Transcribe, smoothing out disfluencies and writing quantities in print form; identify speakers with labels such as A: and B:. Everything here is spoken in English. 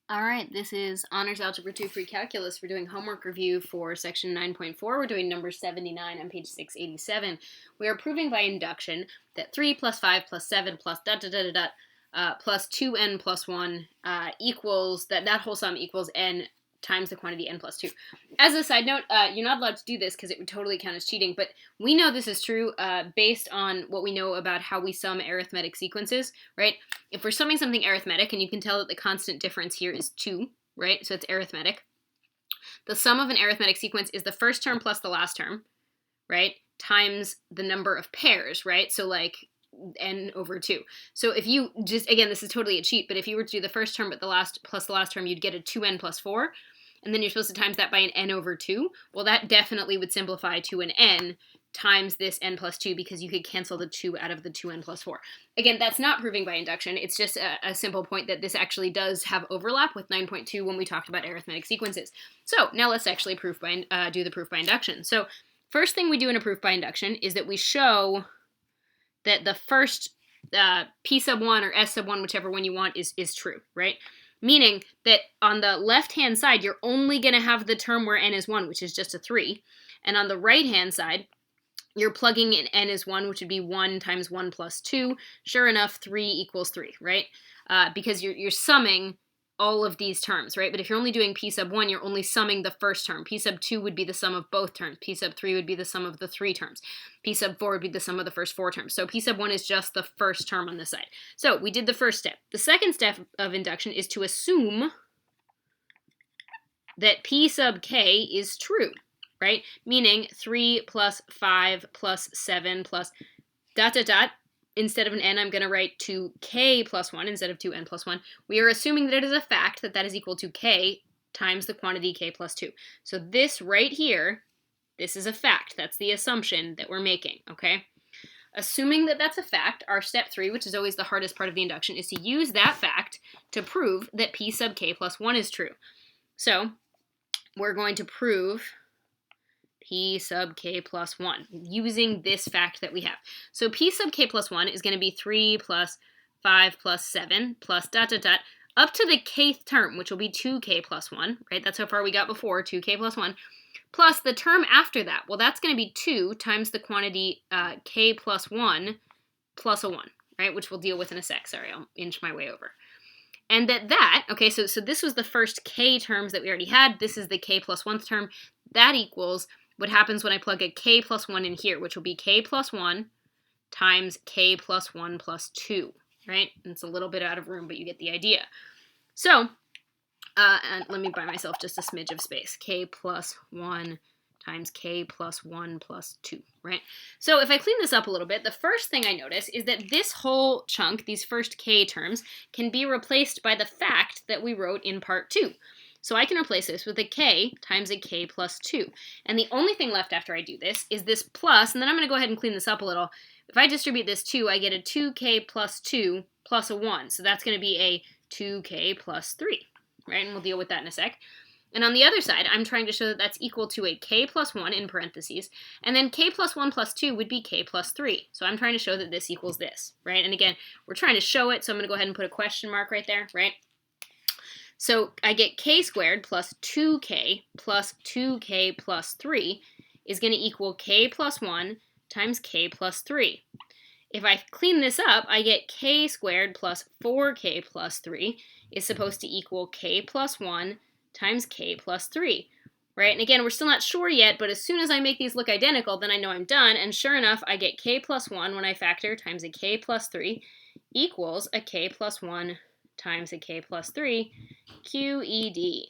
A: All right, this is Honors Algebra 2 Free Calculus. We're doing homework review for section 9.4. We're doing number 79 on page 687. We are proving by induction that 3 plus 5 plus 7 plus plus 2n plus 1 equals, that whole sum equals n times the quantity n plus 2. As a side note, you're not allowed to do this because it would totally count as cheating, but we know this is true based on what we know about how we sum arithmetic sequences, right? If we're summing something arithmetic, and you can tell that the constant difference here is 2, right? So it's arithmetic. The sum of an arithmetic sequence is the first term plus the last term, right? Times the number of pairs, right? So like n over 2. So if you just, again, this is totally a cheat, but if you were to do the first term but the last plus the last term, you'd get a 2n plus 4. And then you're supposed to times that by an n over 2. Well, that definitely would simplify to an n times this n plus 2 because you could cancel the 2 out of the 2n plus 4. Again, that's not proving by induction. It's just a simple point that this actually does have overlap with 9.2 when we talked about arithmetic sequences. So now let's actually do the proof by induction. So first thing we do in a proof by induction is that we show that the first p sub 1 or s sub 1, whichever one you want, is true, right? Meaning that on the left-hand side, you're only going to have the term where n is 1, which is just a 3. And on the right-hand side, you're plugging in n is 1, which would be 1 times 1 plus 2. Sure enough, 3 equals 3, right? Because you're summing all of these terms, right? But if you're only doing p sub 1, you're only summing the first term. P sub 2 would be the sum of both terms. P sub 3 would be the sum of the 3 terms. P sub 4 would be the sum of the first 4 terms. So p sub 1 is just the first term on this side. So we did the first step. The second step of induction is to assume that p sub k is true, right? Meaning 3 plus 5 plus 7 plus ... Instead of an n, I'm going to write 2k plus 1 instead of 2n plus 1. We are assuming that it is a fact that that is equal to k times the quantity k plus 2. So this right here, this is a fact. That's the assumption that we're making, okay? Assuming that that's a fact, our step 3, which is always the hardest part of the induction, is to use that fact to prove that p sub k plus 1 is true. So we're going to prove p sub k plus 1, using this fact that we have. So p sub k plus 1 is going to be 3 plus 5 plus 7 plus up to the kth term, which will be 2k plus 1, right? That's how far we got before, 2k plus 1, plus the term after that. Well, that's going to be 2 times the quantity k plus 1 plus a 1, right? Which we'll deal with in a sec. Sorry, I'll inch my way over. And okay, so this was the first k terms that we already had. This is the k plus 1th term. That equals what happens when I plug a k plus 1 in here, which will be k plus 1 times k plus 1 plus 2, right? And it's a little bit out of room, but you get the idea. So, and let me buy myself just a smidge of space. K plus 1 times k plus 1 plus 2, right? So if I clean this up a little bit, the first thing I notice is that this whole chunk, these first k terms, can be replaced by the fact that we wrote in part 2. So I can replace this with a k times a k plus 2. And the only thing left after I do this is this plus, and then I'm going to go ahead and clean this up a little. If I distribute this 2, I get a 2k plus 2 plus a 1. So that's going to be a 2k plus 3, right? And we'll deal with that in a sec. And on the other side, I'm trying to show that that's equal to a k plus 1 in parentheses, and then k plus 1 plus 2 would be k plus 3. So I'm trying to show that this equals this, right? And again, we're trying to show it, so I'm going to go ahead and put a question mark right there, right? So I get k squared plus 2k plus 2k plus 3 is going to equal k plus 1 times k plus 3. If I clean this up, I get k squared plus 4k plus 3 is supposed to equal k plus 1 times k plus 3, right? And again, we're still not sure yet, but as soon as I make these look identical, then I know I'm done. And sure enough, I get k plus 1 when I factor times a k plus 3 equals a k plus 1 times a k plus 3, QED.